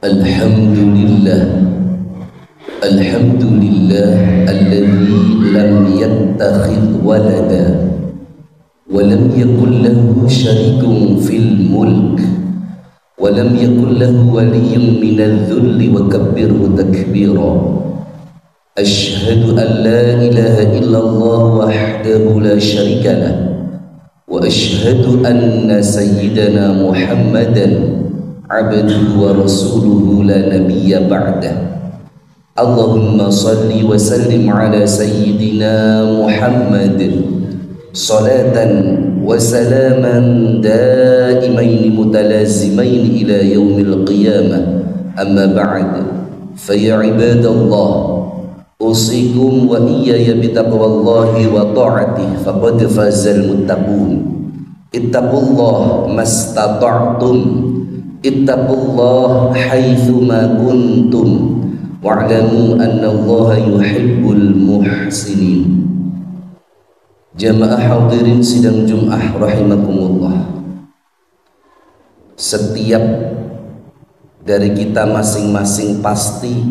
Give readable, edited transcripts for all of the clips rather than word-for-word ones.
Alhamdulillah alladzi lam yattakhidh walada wa lam yakul lahu syarikun fil mulk wa lam yakul lahu waliyyun minadh dhulli wa kabbirhu takbira. Asyhadu an la ilaha illallah wahdahu la syarika lah wa asyhadu anna sayyidana Muhammadan abduhu wa rasuluhu la nabiyya ba'dah. Allahumma salli wa sallim ala sayyidina Muhammad salatan wa salaman daimaini mutalazimaini ila yaumil qiyamah. Amma ba'd, fa ya ibadallah, usikum wa iyaya bitaqwallahi wa ta'atih faqad fazal muttaqun. Ittaqullah mastata'tum, ittaqullah haitsu ma kuntum, wa'lamu anna Allah yuhibbul muhsinin. Jamaah hadirin sidang Jum'ah rahimakumullah. Setiap dari kita masing-masing pasti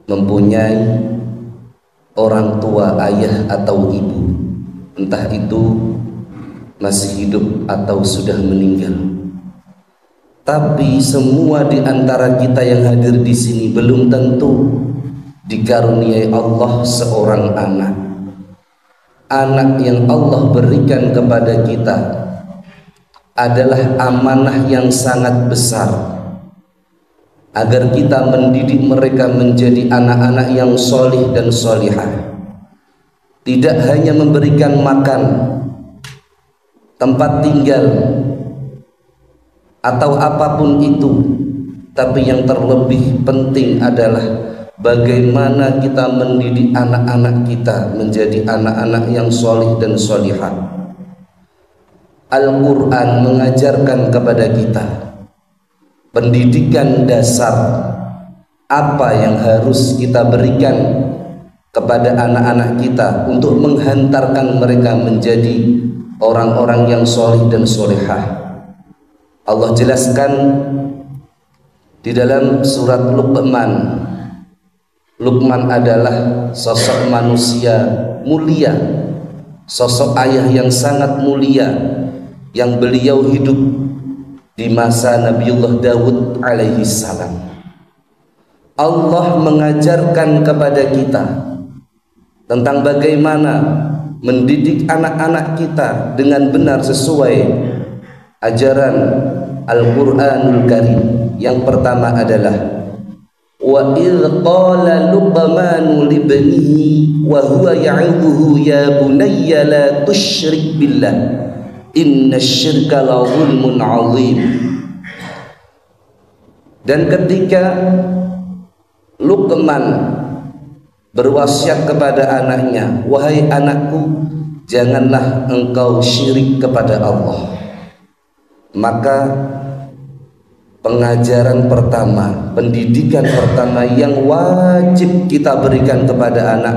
mempunyai orang tua, ayah atau ibu, entah itu masih hidup atau sudah meninggal. Tapi semua di antara kita yang hadir di sini belum tentu dikaruniai Allah seorang anak. Anak yang Allah berikan kepada kita adalah amanah yang sangat besar, agar kita mendidik mereka menjadi anak-anak yang solih dan solihah. Tidak hanya memberikan makan, tempat tinggal, atau apapun itu, tapi yang terlebih penting adalah bagaimana kita mendidik anak-anak kita menjadi anak-anak yang solih dan solihah. Al-Quran mengajarkan kepada kita pendidikan dasar apa yang harus kita berikan kepada anak-anak kita untuk menghantarkan mereka menjadi orang-orang yang solih dan solihah. Allah jelaskan di dalam surat Luqman. Luqman adalah sosok manusia mulia, sosok ayah yang sangat mulia, yang beliau hidup di masa Nabiullah Daud alaihi salam. Allah mengajarkan kepada kita tentang bagaimana mendidik anak-anak kita dengan benar sesuai ajaran Al-Quranul Karim. Yang pertama adalah wa idh qala Luqmanu libnihi wa huwa ya'idhuhu ya bunayya la tusyrik billah innasyirka la zulmun 'adzim. Dan ketika Luqman berwasiat kepada anaknya, wahai anakku, janganlah engkau syirik kepada Allah, maka pengajaran pertama, pendidikan pertama yang wajib kita berikan kepada anak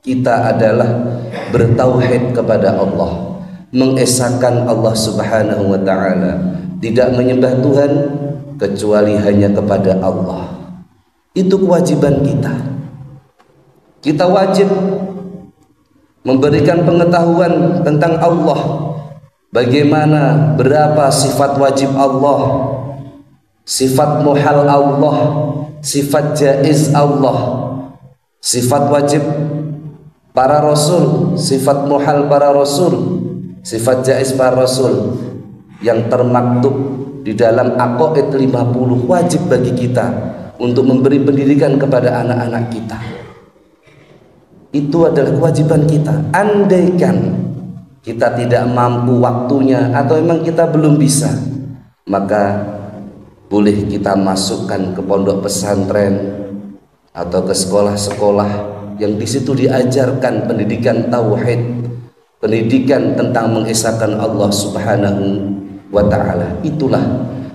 kita adalah bertauhid kepada Allah, mengesahkan Allah Subhanahu wa ta'ala, tidak menyembah Tuhan kecuali hanya kepada Allah. Itu kewajiban kita. Kita wajib memberikan pengetahuan tentang Allah, bagaimana, berapa sifat wajib Allah, sifat muhal Allah, sifat jaiz Allah, sifat wajib para rasul, sifat muhal para rasul, sifat jaiz para rasul yang termaktub di dalam Aqaid 50. Wajib bagi kita untuk memberi pendidikan kepada anak-anak kita. Itu adalah kewajiban kita. Andaikan kita tidak mampu waktunya atau memang kita belum bisa, maka boleh kita masukkan ke pondok pesantren atau ke sekolah-sekolah yang di situ diajarkan pendidikan tauhid, pendidikan tentang mengesahkan Allah Subhanahu wa ta'ala. Itulah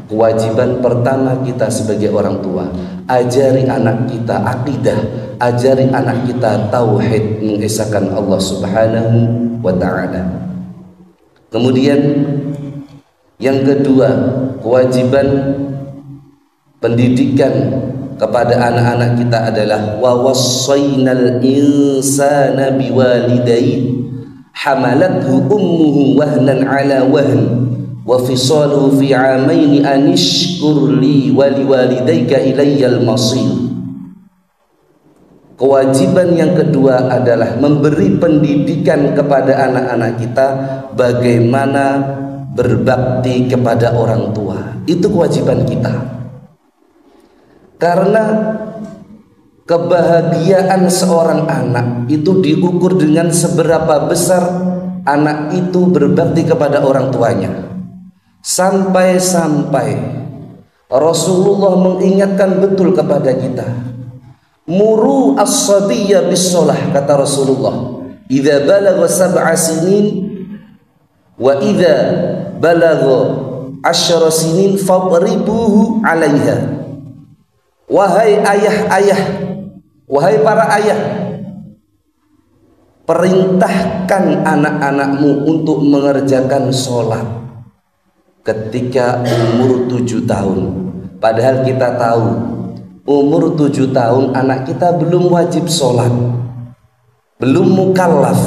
kewajiban pertama kita sebagai orang tua. Ajari anak kita akidah, ajari anak kita tauhid, mengesahkan Allah Subhanahu wa ta'ala. Kemudian yang kedua, kewajiban pendidikan kepada anak-anak kita adalah wa wassaynal insana biwalidayhi hamalathu ummuhu wahnan ala wahn wa fisaluhu fi 'amaini anishkur li wa liwalidayka ilayyal masir. Kewajiban yang kedua adalah memberi pendidikan kepada anak-anak kita bagaimana berbakti kepada orang tua. Itu kewajiban kita. Karena kebahagiaan seorang anak itu diukur dengan seberapa besar anak itu berbakti kepada orang tuanya. Sampai-sampai Rasulullah mengingatkan betul kepada kita, muru as-sabiyya bis-shalah, kata Rasulullah, idza balagha sab'a sinin wa idza balagha 10 sinin fadribuhu 'alaiha. Wahai ayah-ayah, wahai para ayah, perintahkan anak-anakmu untuk mengerjakan sholat ketika umur 7 tahun. Padahal kita tahu umur 7 tahun anak kita belum wajib sholat, belum mukallaf.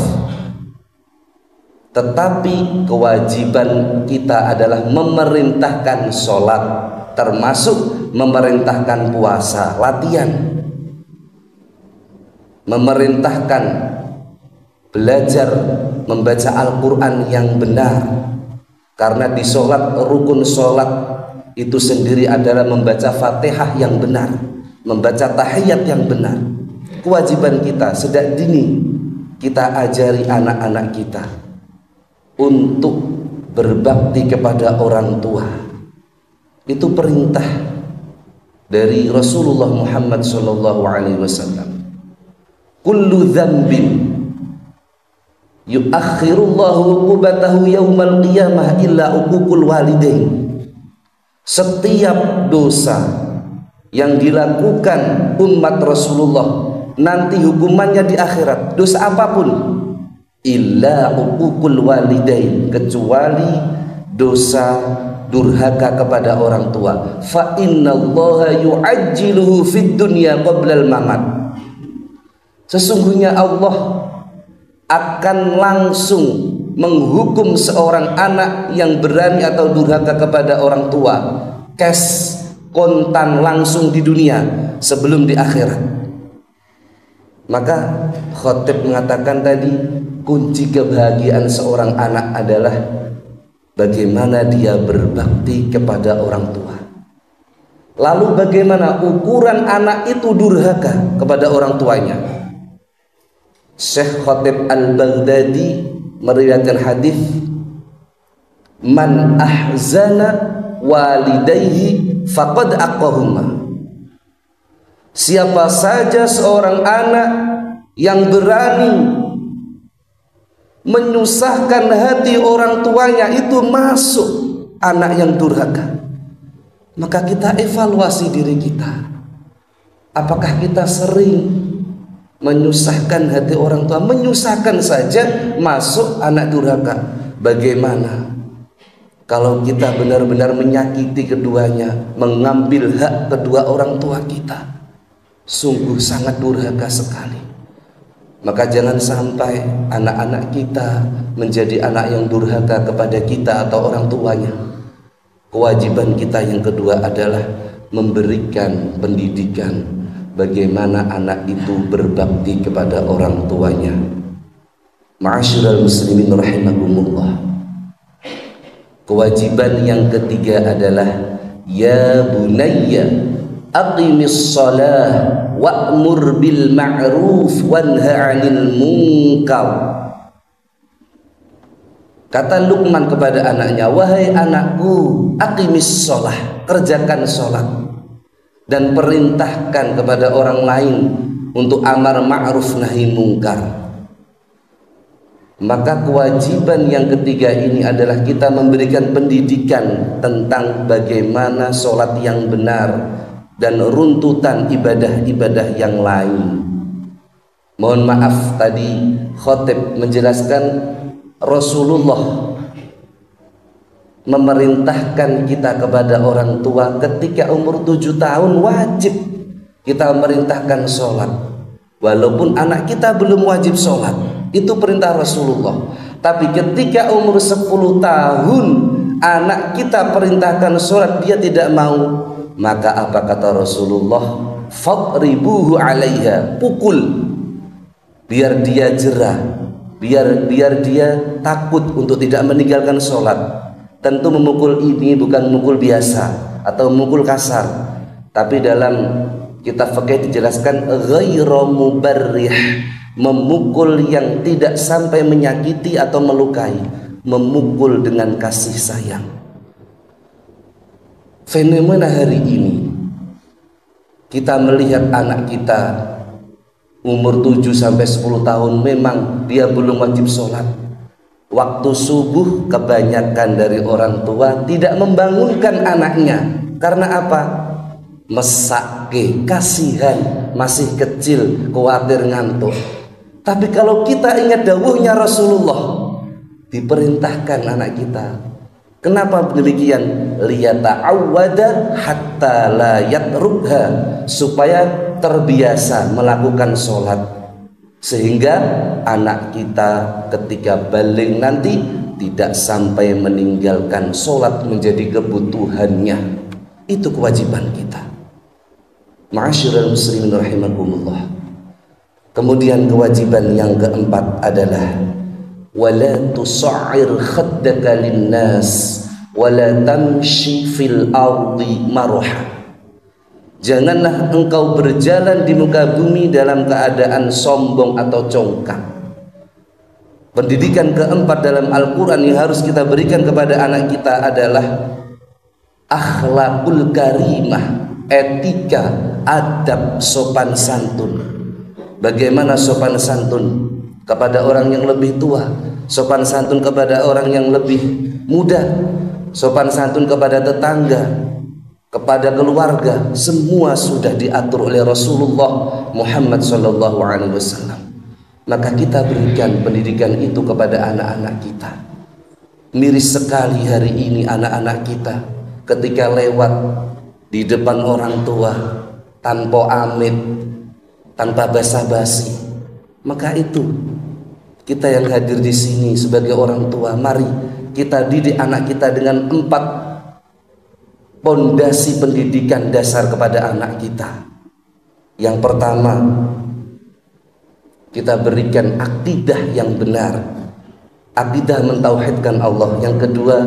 Tetapi kewajiban kita adalah memerintahkan sholat, termasuk memerintahkan puasa, latihan, memerintahkan belajar membaca Al-Quran yang benar. Karena di sholat, rukun sholat itu sendiri adalah membaca Fatihah yang benar, membaca tahiyat yang benar. Kewajiban kita sejak dini kita ajari anak-anak kita untuk berbakti kepada orang tua. Itu perintah dari Rasulullah Muhammad SAW. Kullu dzambin yuakhirullahu uqubatahu yaumal qiyamah illa uququl walidain. Setiap dosa yang dilakukan umat Rasulullah nanti hukumannya di akhirat, dosa apapun, illa uququl walidain, kecuali dosa durhaka kepada orang tua. Fa innallaha yu'ajjiluhu fid dunya qabla al-mamat. Sesungguhnya Allah akan langsung menghukum seorang anak yang berani atau durhaka kepada orang tua, cash kontan langsung di dunia sebelum di akhirat. Maka Khatib mengatakan tadi, kunci kebahagiaan seorang anak adalah bagaimana dia berbakti kepada orang tua. Lalu bagaimana ukuran anak itu durhaka kepada orang tuanya? Syekh Khatib Al-Baghdadi meriwayatkan hadis, man ahzana walidayhi faqad aqahuma. Siapa saja seorang anak yang berani menyusahkan hati orang tuanya, itu masuk anak yang durhaka. Maka kita evaluasi diri kita, apakah kita sering menyusahkan hati orang tua? Menyusahkan saja masuk anak durhaka. Bagaimana kalau kita benar-benar menyakiti keduanya, mengambil hak kedua orang tua kita? Sungguh sangat durhaka sekali. Maka jangan sampai anak-anak kita menjadi anak yang durhaka kepada kita atau orang tuanya. Kewajiban kita yang kedua adalah memberikan pendidikan bagaimana anak itu berbakti kepada orang tuanya. Ma'asyiral muslimin rahimakumullah. Kewajiban yang ketiga adalah ya bunayya aqimis shalah wa'mur bil ma'ruf wanha 'anil munkar. Kata Luqman kepada anaknya, wahai anakku, aqimis shalah, kerjakan salat dan perintahkan kepada orang lain untuk amar ma'ruf nahi mungkar. Maka kewajiban yang ketiga ini adalah kita memberikan pendidikan tentang bagaimana sholat yang benar dan runtutan ibadah-ibadah yang lain. Mohon maaf tadi Khatib menjelaskan Rasulullah memerintahkan kita kepada orang tua ketika umur 7 tahun wajib kita merintahkan sholat, walaupun anak kita belum wajib sholat. Itu perintah Rasulullah. Tapi ketika umur 10 tahun anak kita perintahkan sholat, dia tidak mau, maka apa kata Rasulullah? Fadribuhu 'alaiha, pukul, biar dia jerah, biar dia takut untuk tidak meninggalkan sholat. Tentu memukul ini bukan memukul biasa atau memukul kasar, tapi dalam kitab fikih dijelaskan ghairu mubarrih, memukul yang tidak sampai menyakiti atau melukai, memukul dengan kasih sayang. Fenomena hari ini, kita melihat anak kita umur 7 sampai 10 tahun memang dia belum wajib sholat. Waktu subuh kebanyakan dari orang tua tidak membangunkan anaknya. Karena apa? Mesake, kasihan, masih kecil, khawatir ngantuk. Tapi kalau kita ingat dawuhnya Rasulullah, diperintahkan anak kita. Kenapa demikian? Liyata'awwada hatta la yatrukha, supaya terbiasa melakukan sholat, sehingga anak kita ketika balik nanti tidak sampai meninggalkan sholat menjadi kebutuhannya. Itu kewajiban kita. Ma'asyiral muslimin rahimakumullah. Kemudian kewajiban yang keempat adalah wala tusa'ir khaddaka linnas wala tamshi fil ardi marha. Janganlah engkau berjalan di muka bumi dalam keadaan sombong atau congkak. Pendidikan keempat dalam Al-Quran yang harus kita berikan kepada anak kita adalah akhlakul karimah, etika, adab, sopan santun. Bagaimana sopan santun kepada orang yang lebih tua, sopan santun kepada orang yang lebih muda, sopan santun kepada tetangga, kepada keluarga, semua sudah diatur oleh Rasulullah Muhammad SAW. Maka kita berikan pendidikan itu kepada anak-anak kita. Miris sekali hari ini anak-anak kita ketika lewat di depan orang tua tanpa amit, tanpa basa-basi. Maka itu kita yang hadir di sini sebagai orang tua, mari kita didik anak kita dengan 4 pondasi pendidikan dasar kepada anak kita. Yang pertama, kita berikan akidah yang benar, akidah mentauhidkan Allah. Yang kedua,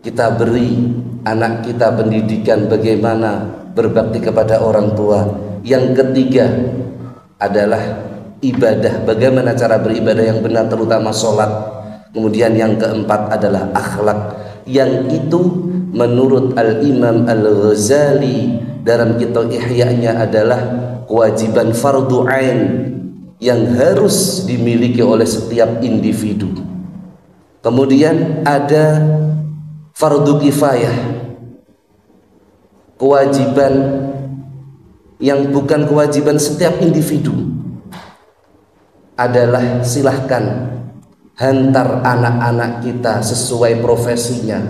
kita beri anak kita pendidikan bagaimana berbakti kepada orang tua. Yang ketiga adalah ibadah, bagaimana cara beribadah yang benar, terutama sholat. Kemudian yang keempat adalah akhlak, yang itu menurut Al-Imam Al-Ghazali dalam kitab Ihya-nya adalah kewajiban fardu ain yang harus dimiliki oleh setiap individu. Kemudian ada fardu kifayah, kewajiban yang bukan kewajiban setiap individu, adalah silahkan hantar anak-anak kita sesuai profesinya,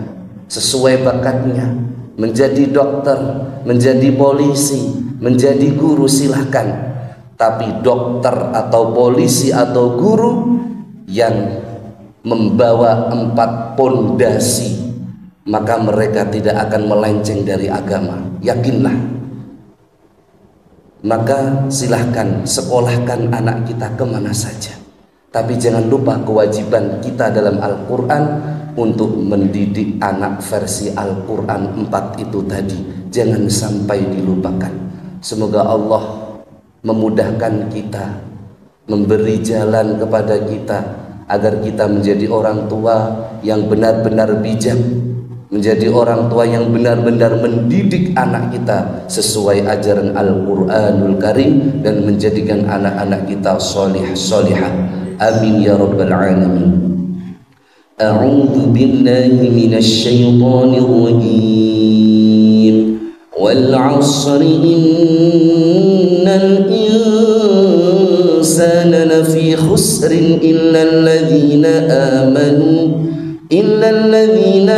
sesuai bakatnya, menjadi dokter, menjadi polisi, menjadi guru, silahkan. Tapi dokter atau polisi atau guru yang membawa 4 pondasi, maka mereka tidak akan melenceng dari agama, yakinlah. Maka silahkan sekolahkan anak kita kemana saja, tapi jangan lupa kewajiban kita dalam Al-Quran untuk mendidik anak versi Al-Quran 4 itu tadi, jangan sampai dilupakan. Semoga Allah memudahkan kita, memberi jalan kepada kita agar kita menjadi orang tua yang benar-benar bijak, menjadi orang tua yang benar-benar mendidik anak kita sesuai ajaran Al-Quranul Karim, dan menjadikan anak-anak kita solih-solihah. Amin ya rabbal alamin. A'udzu billahi minasy syaithanir rajim. Wal 'ashri innal insana lafi khusrin illa alladhina amanu إلا الذين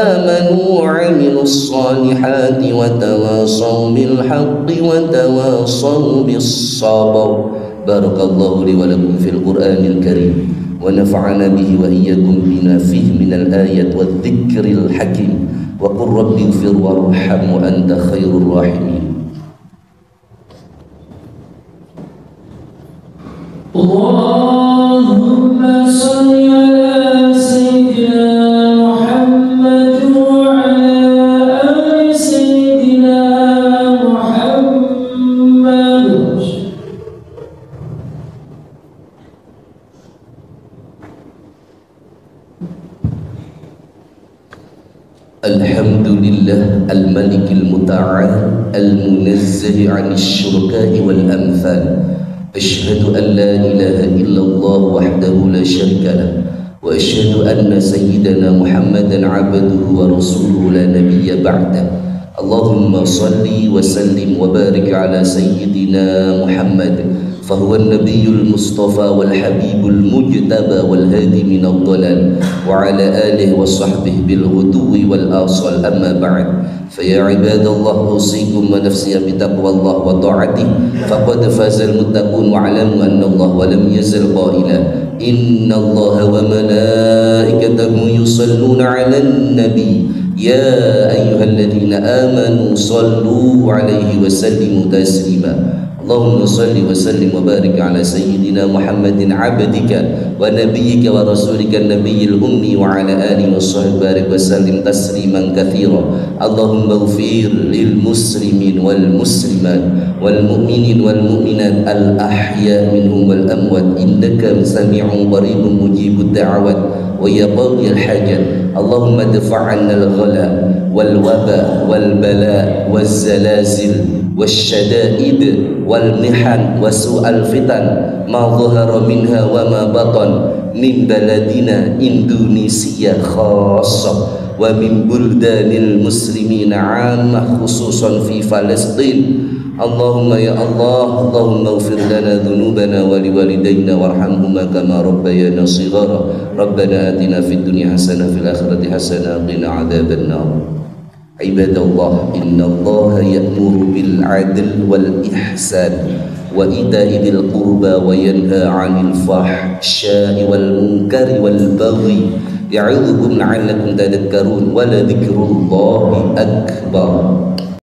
آمنوا وعملوا الصالحات وتواصوا بالحق وتواصوا بالصبر. بارك الله لي ولكم في القرآن الكريم ونفعنا به وإياكم بما فيه من الآيات والذكر الحكيم وقل رب اغفر وارحم وأنت خير الراحمين. اللهم صل على سيدنا محمد وعلى آل سيدنا محمد. الحمد لله الملك المتعال المنزه عن الشركاء والأمثال. أشهد أن لا إله إلا الله وحده لا شريك له وأشهد أن سيدنا محمدا عبده ورسوله لا نبي بعده. اللهم صل وسلم وبارك على سيدنا محمد فهو النبي المصطفى والحبيب المجتبى والهادي من الضلال وعلى آله وصحبه بالغدو والآصال. أما بعد فيا عباد الله أوصيكم ونفسي بتقوى الله وطاعته فقد فاز المتقون واعلموا أن الله ولم يزل قائلا إن الله وملائكته يصلون على النبي يا أيها الذين آمنوا صلوا عليه وسلموا تسليما. اللهم صل وسلم وبارك على سيدنا محمد عبدك ونبيك ورسولك النبي الأمي وعلى آله وصحبه بارك وسلم تسليما كثيرا. اللهم اغفر للمسلمين والمسلمات والمؤمنين والمؤمنات الأحياء منهم والأموات إنك سميع قريب مجيب الدعوات ويا قاضي الحاجات. اللهم ادفع عنا الغلا والوباء والبلاء والزلازل والشدائد والمحن وسوء الفتن ما ظهر منها وما بطن من بلدنا إندونيسيا خاصة ومن بلدان المسلمين عامة خصوصا في فلسطين. اللهم يا الله اللهم اغفر لنا ذنوبنا ولوالدينا وارحمهما كما ربيانا صغارا. ربنا آتنا في الدنيا حسنة في الآخرة حسنة وقنا عذاب النار. عباد الله إن الله يأمر بالعدل والإحسان وإيتاء ذي القربى وينهى عن الفحشاء والمنكر والبغي يعظكم لعلكم تذكرون ولذكر الله أكبر.